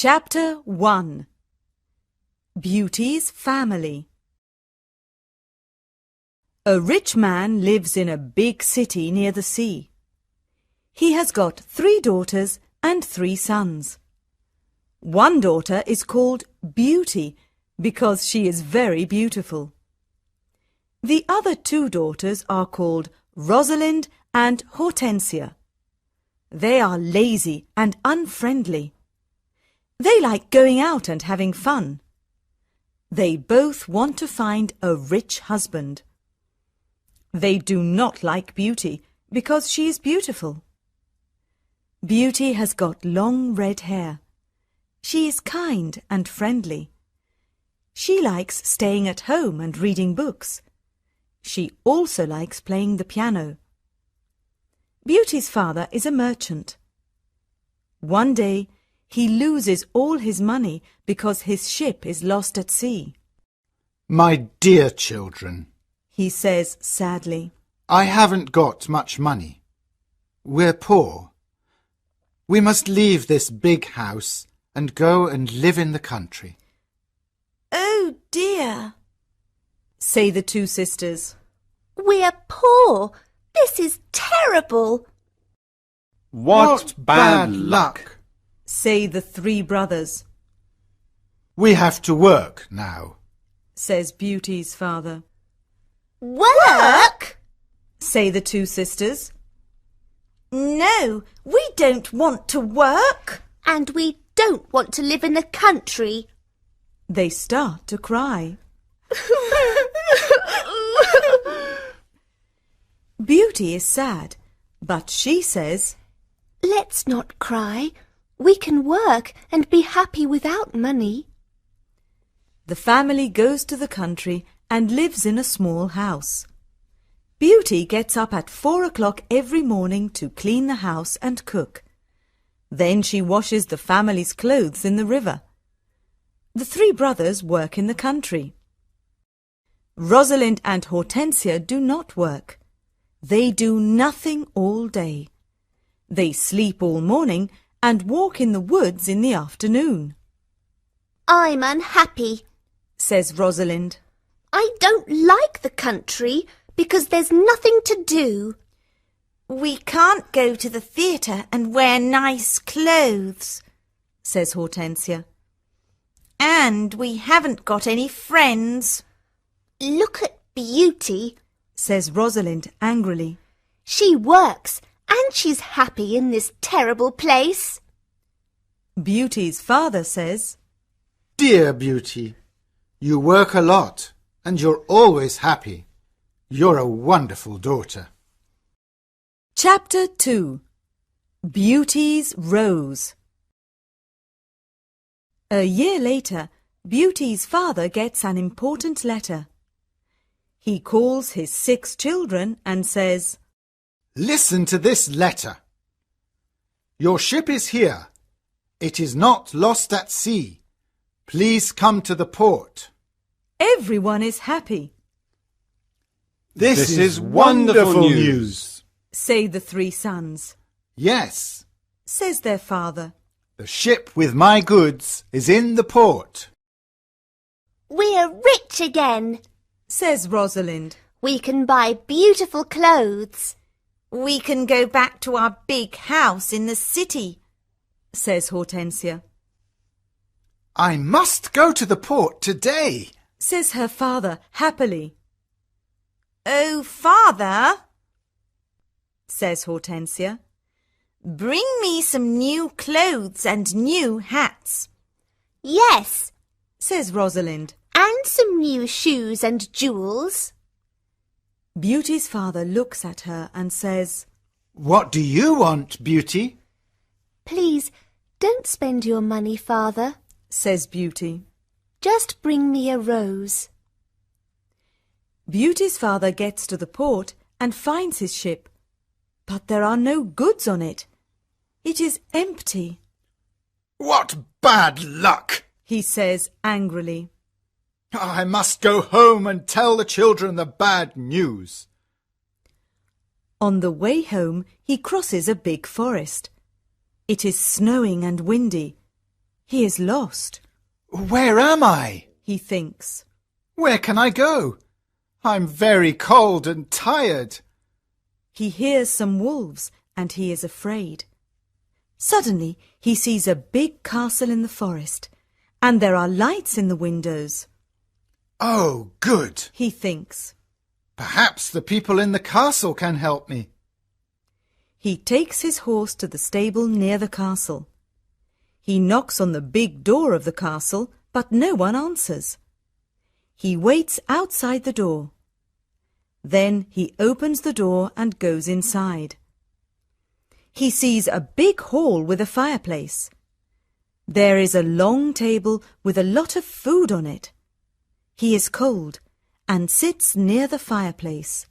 Chapter 1. Beauty's Family. A rich man lives in a big city near the sea. He has got 3 daughters and 3 sons. One daughter is called Beauty because she is very beautiful. The other 2 daughters are called Rosalind and Hortensia. They are lazy and unfriendly. They like going out and having fun. They both want to find a rich husband. They do not like Beauty because she is beautiful. Beauty has got long red hair. She is kind and friendly. She likes staying at home and reading books. She also likes playing the piano. Beauty's father is a merchant. One day, he loses all his money because his ship is lost at sea. My dear children, He says sadly, I haven't got much money. We're poor. We must leave this big house and go and live in the country. Oh dear, say the 2 sisters. we're poor. This is terrible. What bad luck! Say the 3 brothers, We have to work now. says Beauty's father. Work? Say the 2 sisters. No, we don't want to work. And we don't want to live in the country. They start to cry. Beauty is sad, but she says, Let's not cry. We can work and be happy without money. the family goes to the country and lives in a small house. Beauty gets up at 4 o'clock every morning to clean the house and cook. Then she washes the family's clothes in the river. The 3 brothers work in the country. Rosalind and Hortensia do not work. They do nothing all day. They sleep all morning and walk in the woods in the afternoon. I'm unhappy. Says Rosalind. I don't like the country because there's nothing to do. We can't go to the theatre and wear nice clothes, Says Hortensia. and we haven't got any friends. Look at Beauty. Says Rosalind angrily. She works and she's happy in this terrible place. Beauty's father says, Dear Beauty, you work a lot and you're always happy. You're a wonderful daughter. Chapter 2. Beauty's Rose. A year later, Beauty's father gets an important letter. He calls his 6 children and says, Listen to this letter. Your ship is here. It is not lost at sea. Please come to the port. Everyone is happy, This is wonderful news! say the 3 sons. Yes, Says their father. the ship with my goods is in the port. We're rich again. Says Rosalind. We can buy beautiful clothes. We can go back to our big house in the city. Says Hortensia. I must go to the port today. Says her father happily. Oh, Father, Says Hortensia. bring me some new clothes and new hats. Yes, Says Rosalind. and some new shoes and jewels. Beauty's father looks at her and says, What do you want, Beauty? Please, don't spend your money, Father. Says Beauty. Just bring me a rose. Beauty's father gets to the port and finds his ship, but there are no goods on it. It is empty, What bad luck! he says angrily. I must go home and tell the children the bad news. On the way home, he crosses a big forest. It is snowing and windy. He is lost. Where am I? He thinks. Where can I go? I'm very cold and tired. He hears some wolves and he is afraid. Suddenly he sees a big castle in the forest and there are lights in the windows. Oh, good. He thinks. Perhaps the people in the castle can help me. He takes his horse to the stable near the castle. He knocks on the big door of the castle, but no one answers. He waits outside the door. Then he opens the door and goes inside. He sees a big hall with a fireplace. There is a long table with a lot of food on it. He is cold and sits near the fireplace.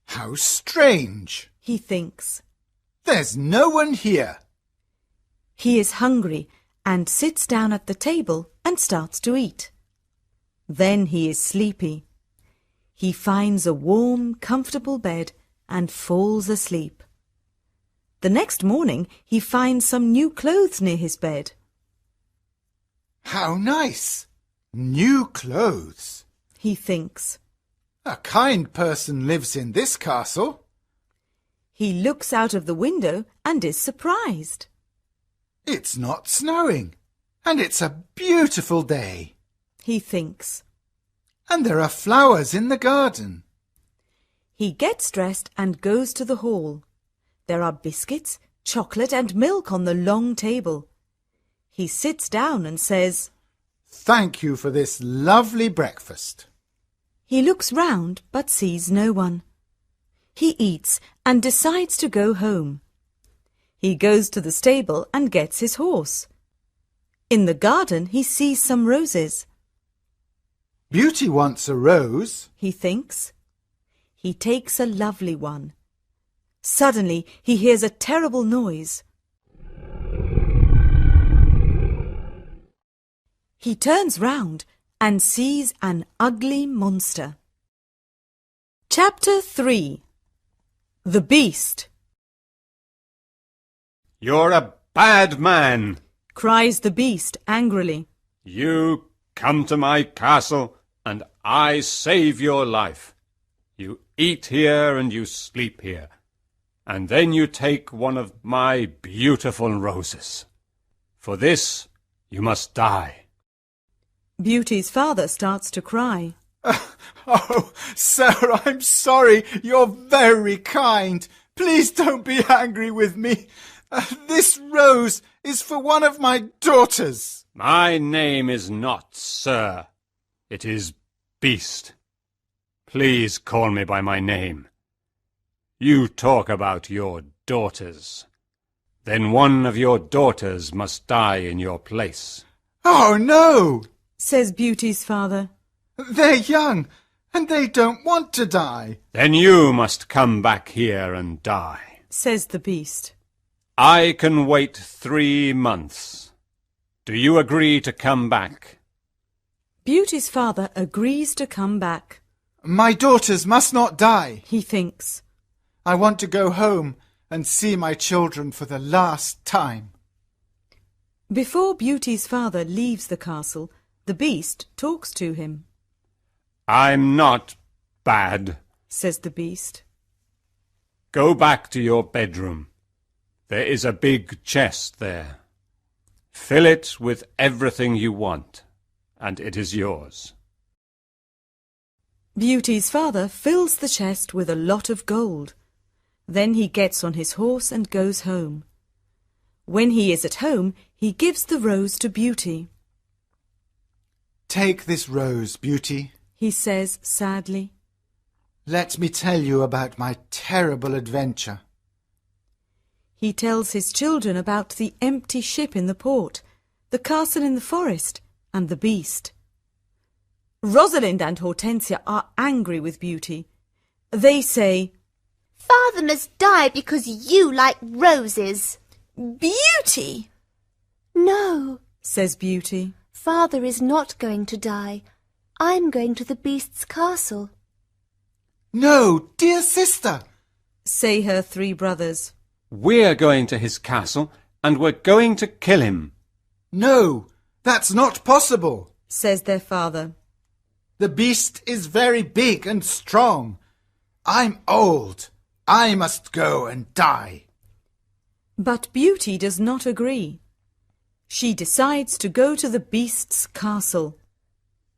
How strange, he thinks. There's no one here. He is hungry and sits down at the table and starts to eat. Then he is sleepy. He finds a warm, comfortable bed and falls asleep. The next morning he finds some new clothes near his bed. How nice! New clothes, he thinks. A kind person lives in this castle. He looks out of the window and is surprised. It's not snowing, and it's a beautiful day, he thinks. And there are flowers in the garden. He gets dressed and goes to the hall. There are biscuits, chocolate and milk on the long table. He sits down and says, Thank you for this lovely breakfast. He looks round but sees no one. He eats and decides to go home. He goes to the stable and gets his horse. In the garden he sees some roses. Beauty wants a rose, he thinks. He takes a lovely one. Suddenly he hears a terrible noise. He turns round and sees an ugly monster. Chapter 3. The Beast. You're a bad man, cries the beast angrily. You come to my castle and I save your life. You eat here and you sleep here, and then you take one of my beautiful roses. For this you must die. Beauty's father starts to cry. Oh, sir, I'm sorry. You're very kind. Please don't be angry with me. This rose is for one of my daughters. My name is not Sir. It is Beast. Please call me by my name. You talk about your daughters. Then one of your daughters must die in your place. Oh, no, says Beauty's father. They're young, and they don't want to die. Then you must come back here and die, says the beast. I can wait 3 months. Do you agree to come back? Beauty's father agrees to come back. My daughters must not die, he thinks. I want to go home and see my children for the last time. Before Beauty's father leaves the castle, the beast talks to him. I'm not bad, says the beast. Go back to your bedroom. There is a big chest there. Fill it with everything you want, and it is yours. Beauty's father fills the chest with a lot of gold. Then he gets on his horse and goes home. When he is at home, he gives the rose to Beauty. Take this rose, Beauty, he says sadly. Let me tell you about my terrible adventure. He tells his children about the empty ship in the port, the castle in the forest, and the beast. Rosalind and Hortensia are angry with Beauty. They say, Father must die because you like roses. Beauty! No, says Beauty. Father is not going to die. I'm going to the beast's castle. No, dear sister, say her 3 brothers. We're going to his castle, and we're going to kill him. No, that's not possible, says their father. The beast is very big and strong. I'm old. I must go and die. But Beauty does not agree. She decides to go to the beast's castle.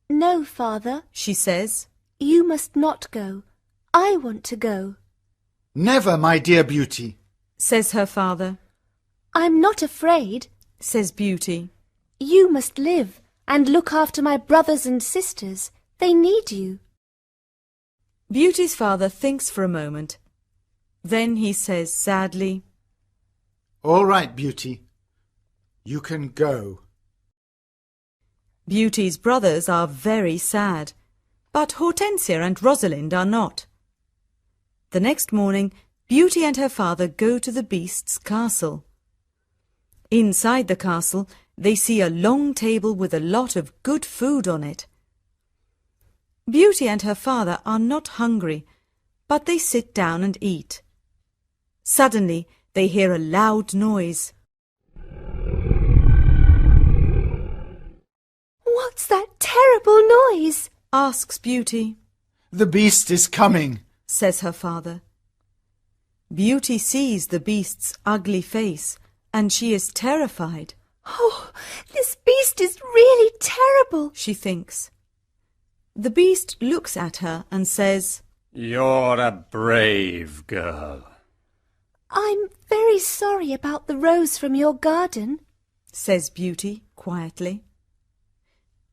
No, father, She says, you must not go. I want to go. Never, my dear Beauty. says her father, I'm not afraid. says Beauty. You must live and look after my brothers and sisters. They need you. Beauty's father thinks for a moment. Then he says sadly, All right, Beauty. You can go. Beauty's brothers are very sad, but Hortensia and Rosalind are not. The next morning, Beauty and her father go to the beast's castle. Inside the castle, they see a long table with a lot of good food on it. Beauty and her father are not hungry, but they sit down and eat. Suddenly, they hear a loud noise. What's that terrible noise? Asks Beauty, The beast is coming. says her father. Beauty sees the beast's ugly face, and she is terrified, Oh, this beast is really terrible. she thinks. The beast looks at her and says, You're a brave girl. I'm very sorry about the rose from your garden. says Beauty quietly.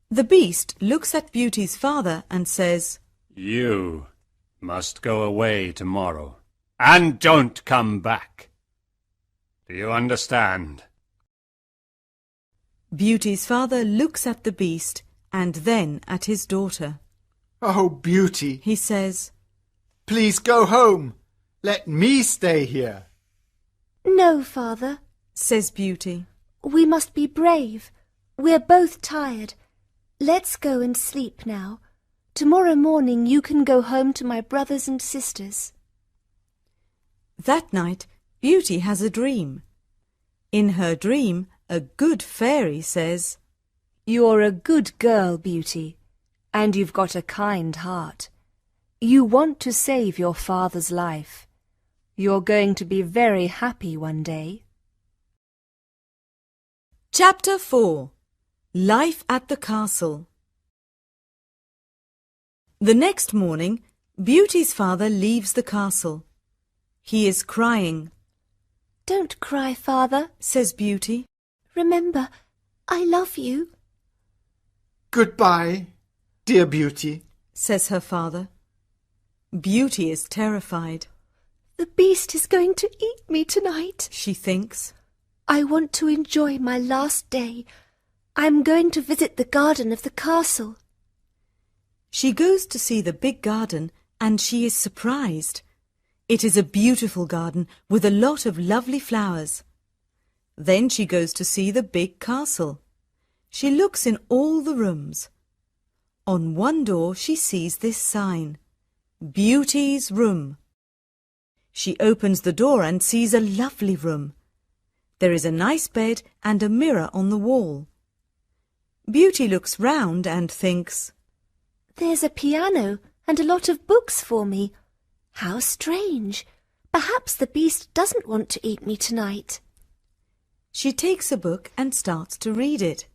The beast looks at Beauty's father and says, You must go away tomorrow, and don't come back. Do you understand? Beauty's father looks at the beast and then at his daughter. Oh, Beauty, He says, please go home. Let me stay here. No, father. says Beauty. We must be brave. We're both tired. Let's go and sleep now. Tomorrow morning you can go home to my brothers and sisters. That night, Beauty has a dream. In her dream, a good fairy says, You're a good girl, Beauty, and you've got a kind heart. You want to save your father's life. You're going to be very happy one day. Chapter 4. Life at the Castle. The next morning, Beauty's father leaves the castle. He is crying. Don't cry, father. Says Beauty. Remember, I love you. Goodbye, dear Beauty. Says her father. Beauty is terrified. The beast is going to eat me tonight. She thinks. I want to enjoy my last day. I'm going to visit the garden of the castle. She goes to see the big garden and she is surprised. It is a beautiful garden with a lot of lovely flowers. Then she goes to see the big castle. She looks in all the rooms. On one door she sees this sign, Beauty's Room. She opens the door and sees a lovely room. There is a nice bed and a mirror on the wall. Beauty looks round and thinks, There's a piano and a lot of books for me. How strange. Perhaps the beast doesn't want to eat me tonight. She takes a book and starts to read it.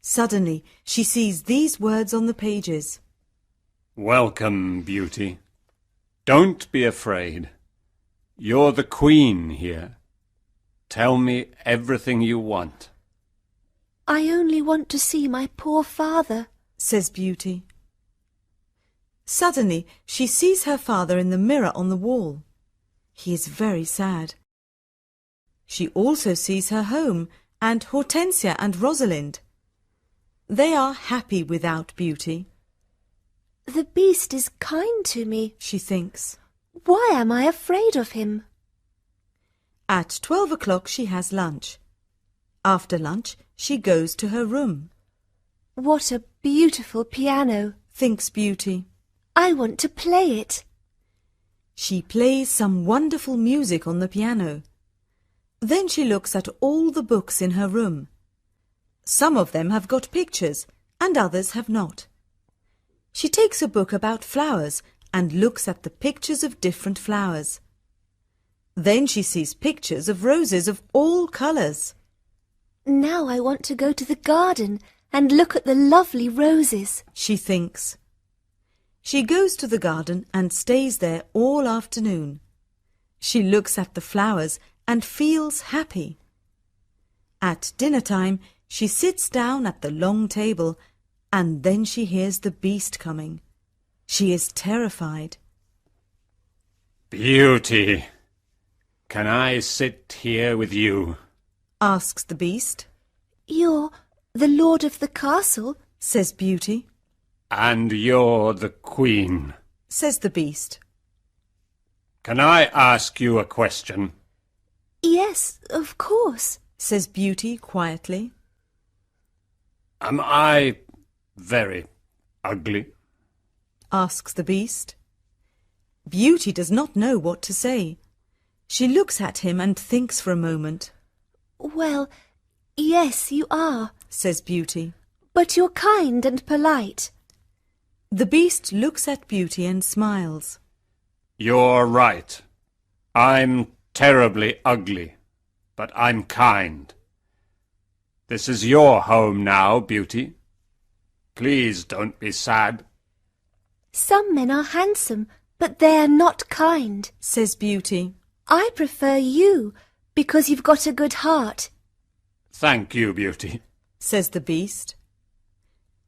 Suddenly, she sees these words on the pages. Welcome, Beauty. Don't be afraid. You're the queen here. Tell me everything you want. I only want to see my poor father, says Beauty. Suddenly, she sees her father in the mirror on the wall. He is very sad. She also sees her home and Hortensia and Rosalind. They are happy without Beauty. The beast is kind to me, she thinks. Why am I afraid of him? At 12 o'clock she has lunch. After lunch, she goes to her room. What a beautiful piano, thinks Beauty. I want to play it. She plays some wonderful music on the piano. Then she looks at all the books in her room. Some of them have got pictures and others have not. She takes a book about flowers and looks at the pictures of different flowers. Then she sees pictures of roses of all colours. Now I want to go to the garden and look at the lovely roses, she thinks. She goes to the garden and stays there all afternoon. She looks at the flowers and feels happy. At dinner time, she sits down at the long table and then she hears the beast coming. She is terrified. Beauty, can I sit here with you? Asks the beast. You're the lord of the castle, Says Beauty. And you're the queen. Says the beast. Can I ask you a question? Yes, of course, Says Beauty quietly. Am I very ugly? Asks the beast. Beauty does not know what to say. She looks at him and thinks for a moment. Well, yes, you are, Says Beauty. but you're kind and polite. The beast looks at Beauty and smiles. You're right. I'm terribly ugly, but I'm kind. This is your home now, Beauty. Please don't be sad. Some men are handsome, but they are not kind. Says Beauty. I prefer you because you've got a good heart. Thank you, Beauty. Says the beast.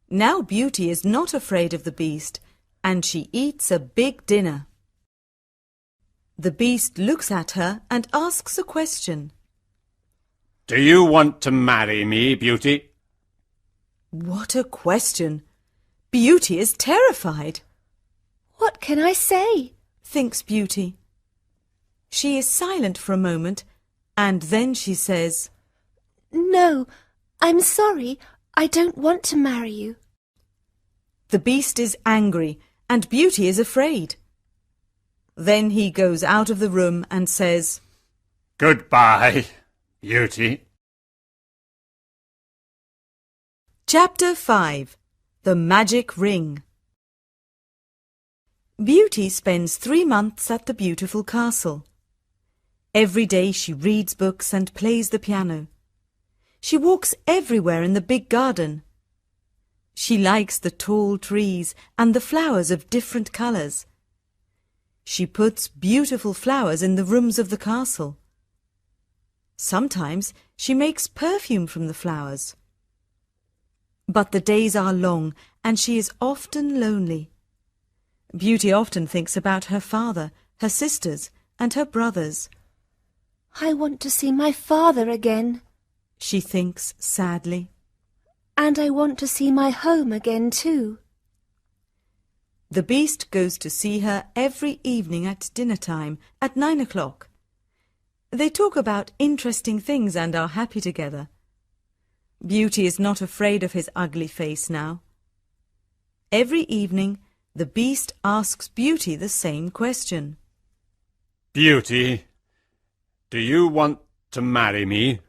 Now Beauty is not afraid of the beast, and she eats a big dinner. The beast looks at her and asks a question. Do you want to marry me, Beauty? What a question! Beauty is terrified, What can I say? thinks Beauty. She is silent for a moment, and then she says, No, I'm sorry. I don't want to marry you. The beast is angry, and Beauty is afraid. Then he goes out of the room and says, Goodbye, Beauty. Chapter 5. The Magic Ring. Beauty spends 3 months at the beautiful castle. Every day she reads books and plays the piano. She walks everywhere in the big garden. She likes the tall trees and the flowers of different colours. She puts beautiful flowers in the rooms of the castle. Sometimes she makes perfume from the flowers. But the days are long and she is often lonely. Beauty often thinks about her father, her sisters, and her brothers. I want to see my father again. She thinks sadly. And I want to see my home again too. The beast goes to see her every evening at dinner time at 9 o'clock. They talk about interesting things and are happy together. Beauty is not afraid of his ugly face now. Every evening, the beast asks Beauty the same question. Beauty, do you want to marry me?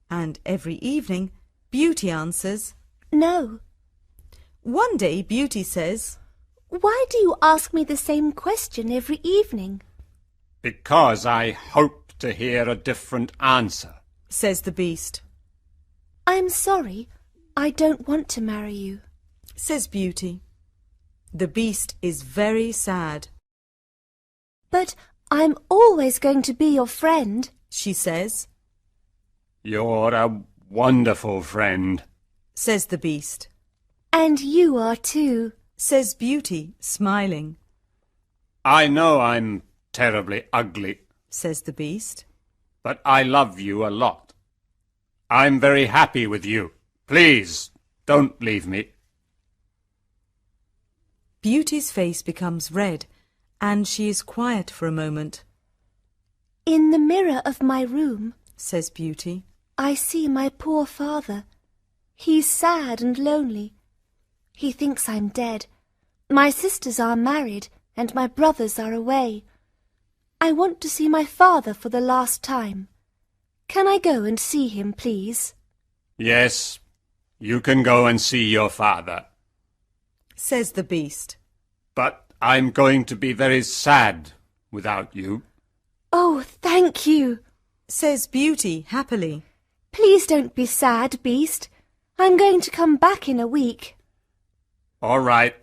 And every evening, Beauty answers, No. One day Beauty says, Why do you ask me the same question every evening? Because I hope to hear a different answer. Says the beast. I'm sorry. I don't want to marry you. Says Beauty. The beast is very sad. But I'm always going to be your friend. She says. You're a wonderful friend. Says the beast. And you are too. Says Beauty, smiling. I know I'm terribly ugly, Says the beast. but I love you a lot. I'm very happy with you. Please, don't leave me. Beauty's face becomes red, and she is quiet for a moment. In the mirror of my room, Says Beauty. I see my poor father. He's sad and lonely. He thinks I'm dead. My sisters are married and my brothers are away. I want to see my father for the last time. Can I go and see him, please? Yes, you can go and see your father. Says the beast. But I'm going to be very sad without you. Oh, thank you. Says Beauty happily. Please don't be sad, Beast. I'm going to come back in a week. All right,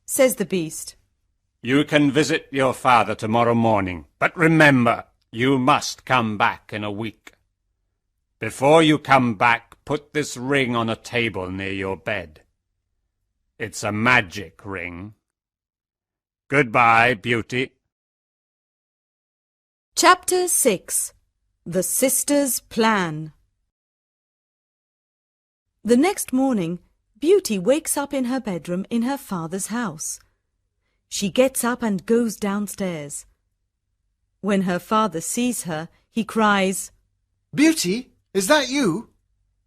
Says the beast. you can visit your father tomorrow morning. But remember, you must come back in a week. Before you come back, put this ring on a table near your bed. It's a magic ring. Goodbye, Beauty. Chapter 6. The Sisters' Plan. The next morning, Beauty wakes up in her bedroom in her father's house. She gets up and goes downstairs. When her father sees her, he cries, Beauty, is that you?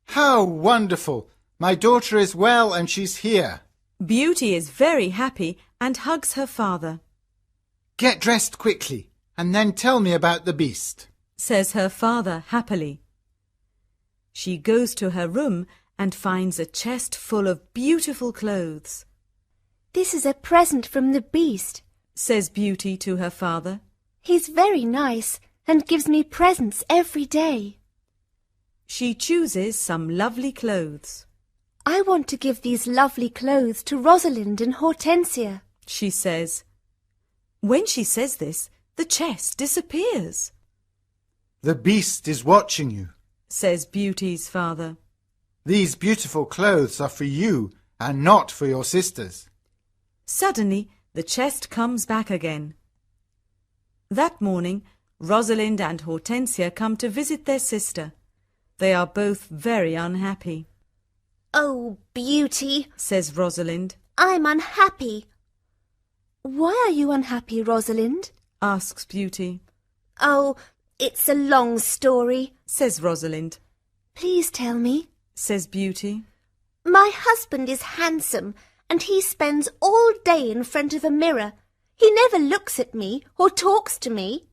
How wonderful! My daughter is well and she's here. Beauty is very happy and hugs her father. Get dressed quickly and then tell me about the beast. Says her father happily. She goes to her room and finds a chest full of beautiful clothes. This is a present from the Beast, Says Beauty to her father. He's very nice and gives me presents every day. She chooses some lovely clothes. I want to give these lovely clothes to Rosalind and Hortensia. She says. When she says this, the chest disappears. The beast is watching you. Says Beauty's father. These beautiful clothes are for you and not for your sisters. Suddenly, the chest comes back again. That morning, Rosalind and Hortensia come to visit their sister. They are both very unhappy. Oh, Beauty, Says Rosalind. I'm unhappy. Why are you unhappy, Rosalind? Asks Beauty. Oh, it's a long story. Says Rosalind. Please tell me. Says Beauty. My husband is handsome and he spends all day in front of a mirror. He never looks at me or talks to me.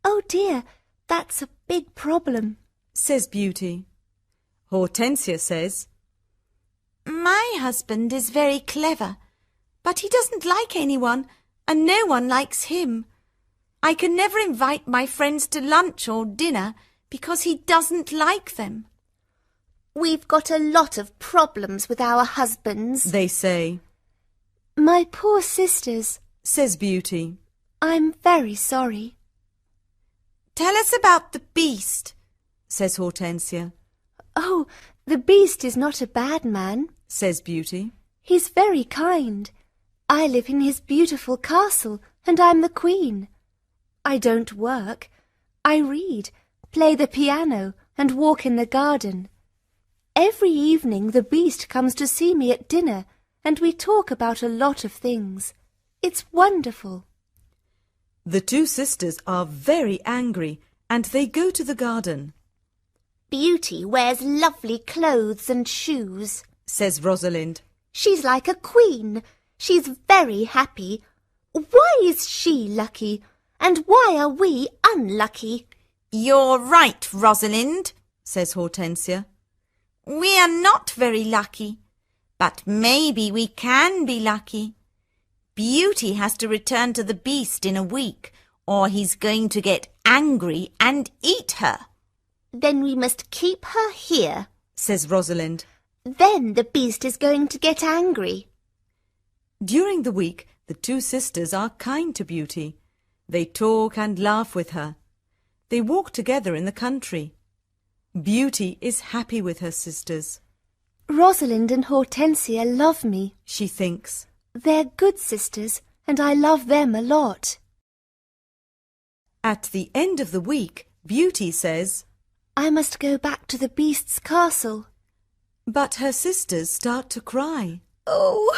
Oh dear, that's a big problem. Says Beauty. Hortensia says, My husband is very clever, but he doesn't like anyone, and no one likes him. I can never invite my friends to lunch or dinner because he doesn't like them. We've got a lot of problems with our husbands. they say. My poor sisters, Says Beauty. I'm very sorry. Tell us about the beast. Says Hortensia. Oh, the Beast is not a bad man. Says Beauty. He's very kind. I live in his beautiful castle and I'm the queen. I don't work. I read, play the piano and walk in the garden. Every evening the Beast comes to see me at dinner and we talk about a lot of things. It's wonderful. The two sisters are very angry and they go to the garden. Beauty wears lovely clothes and shoes. Says Rosalind. She's like a queen. She's very happy. Why is she lucky? And why are we unlucky? You're right, Rosalind, says Hortensia. We are not very lucky, but maybe we can be lucky. Beauty has to return to the beast in a week, or he's going to get angry and eat her. Then we must keep her here. Says Rosalind. Then the Beast is going to get angry. During the week, the two sisters are kind to Beauty. They talk and laugh with her. They walk together in the country. Beauty is happy with her sisters. Rosalind and Hortensia love me. She thinks. They're good sisters, and I love them a lot. At the end of the week, Beauty says, I must go back to the Beast's castle. but her sisters start to cry. Oh,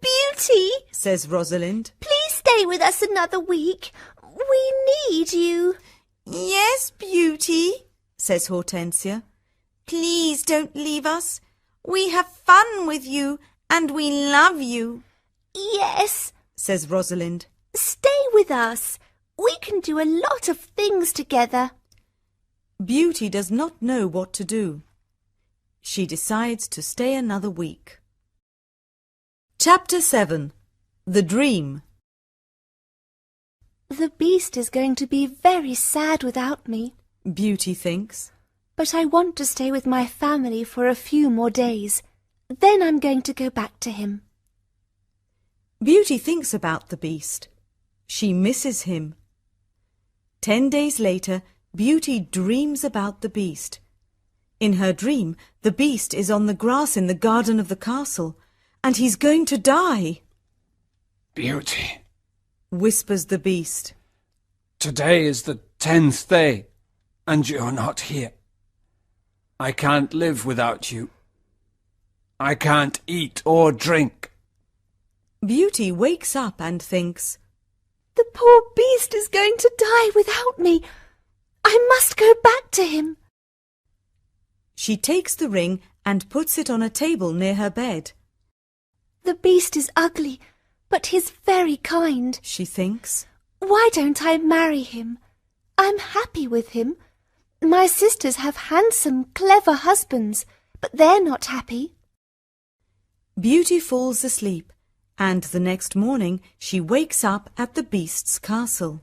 Beauty, Says Rosalind. please stay with us another week. We need you. Yes, Beauty, says Hortensia. Please don't leave us. We have fun with you and we love you. Yes, Says Rosalind. stay with us. We can do a lot of things together. Beauty does not know what to do. She decides to stay another week. Chapter 7. The Dream. The beast is going to be very sad without me, Beauty thinks. but I want to stay with my family for a few more days. Then I'm going to go back to him. Beauty thinks about the beast. She misses him. 10 days later, Beauty dreams about the beast. In her dream, the beast is on the grass in the garden of the castle, and he's going to die. Beauty, Whispers the beast. today is the 10th day, and you're not here. I can't live without you. I can't eat or drink. Beauty wakes up and thinks, The poor beast is going to die without me. I must go back to him. She takes the ring and puts it on a table near her bed. The beast is ugly, but he's very kind. She thinks. Why don't I marry him? I'm happy with him. My sisters have handsome, clever husbands, but they're not happy. Beauty falls asleep, and the next morning she wakes up at the beast's castle.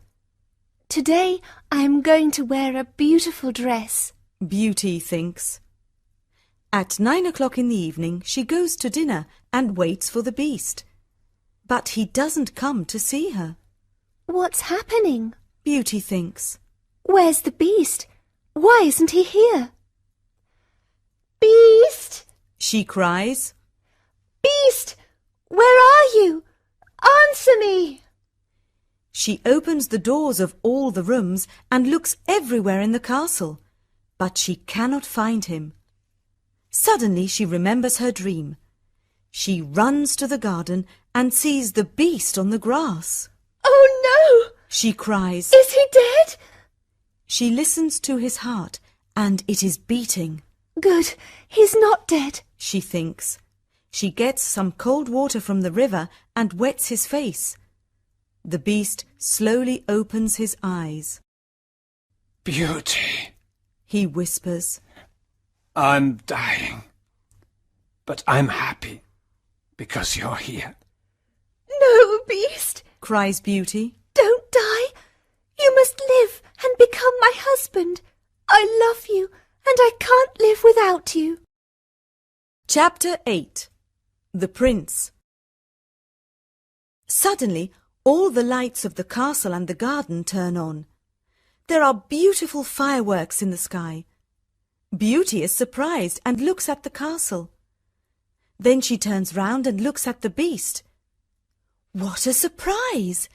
Today I am going to wear a beautiful dress. Beauty thinks. At 9 o'clock in the evening she goes to dinner and waits for the beast. But he doesn't come to see her. What's happening? Beauty thinks. Where's the beast? Why isn't he here? Beast! She cries. Beast! Where are you? Answer me! She opens the doors of all the rooms and looks everywhere in the castle, but she cannot find him. Suddenly she remembers her dream. She runs to the garden and sees the beast on the grass. Oh no! She cries. Is he dead? She listens to his heart, and it is beating. Good, he's not dead. She thinks. She gets some cold water from the river and wets his face. The beast slowly opens his eyes. Beauty, He whispers. I'm dying, but I'm happy because you're here. No, Beast, Cries Beauty. don't die. You must live and become my husband. I love you, and I can't live without you. Chapter 8. The Prince. Suddenly, all the lights of the castle and the garden turn on. There are beautiful fireworks in the sky. Beauty is surprised and looks at the castle. Then she turns round and looks at the beast. What a surprise!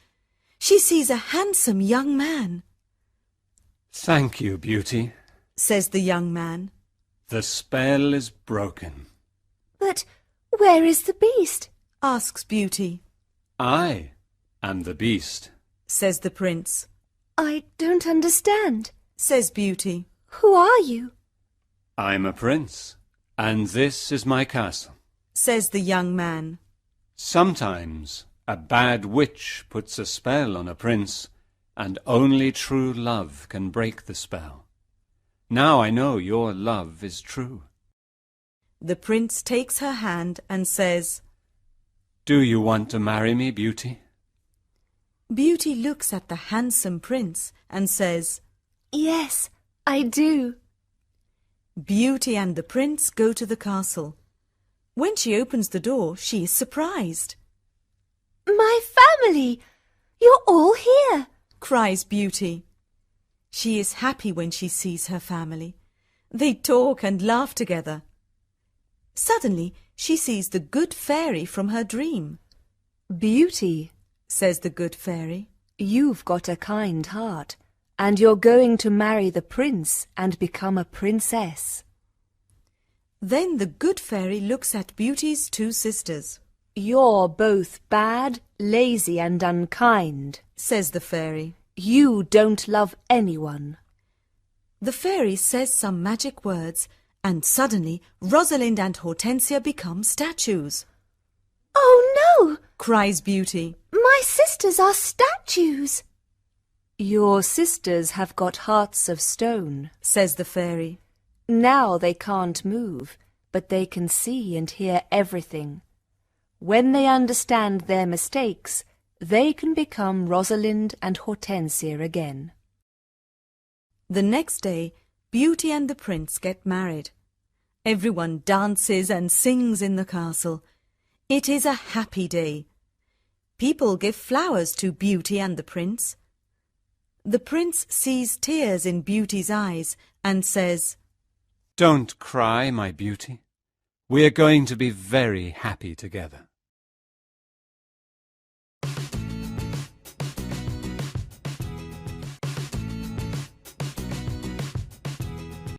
She sees a handsome young man. Thank you, Beauty. Says the young man. The spell is broken. But where is the beast? Asks Beauty. I am the beast. Says the prince. I don't understand. Says Beauty. Who are you? I'm a prince, and this is my castle. Says the young man. Sometimes a bad witch puts a spell on a prince, and only true love can break the spell. Now I know your love is true. The prince takes her hand and says, Do you want to marry me, Beauty? Beauty looks at the handsome prince and says, Yes, I do. Beauty and the prince go to the castle. When she opens the door, she is surprised. My family! You're all here. Cries Beauty. She is happy when she sees her family. They talk and laugh together. Suddenly, she sees the good fairy from her dream. Beauty, Says the good fairy. you've got a kind heart, and you're going to marry the prince and become a princess. Then the good fairy looks at Beauty's two sisters. You're both bad, lazy, and unkind. Says the fairy. You don't love anyone. The fairy says some magic words, and suddenly Rosalind and Hortensia become statues. Oh no! Cries Beauty. My sisters are statues. Your sisters have got hearts of stone. Says the fairy. Now they can't move, but they can see and hear everything. When they understand their mistakes, they can become Rosalind and Hortensia again. The next day, Beauty and the Prince get married. Everyone dances and sings in the castle. It is a happy day. People give flowers to Beauty and the Prince. The Prince sees tears in Beauty's eyes and says, "Don't cry, my beauty. We are going to be very happy together."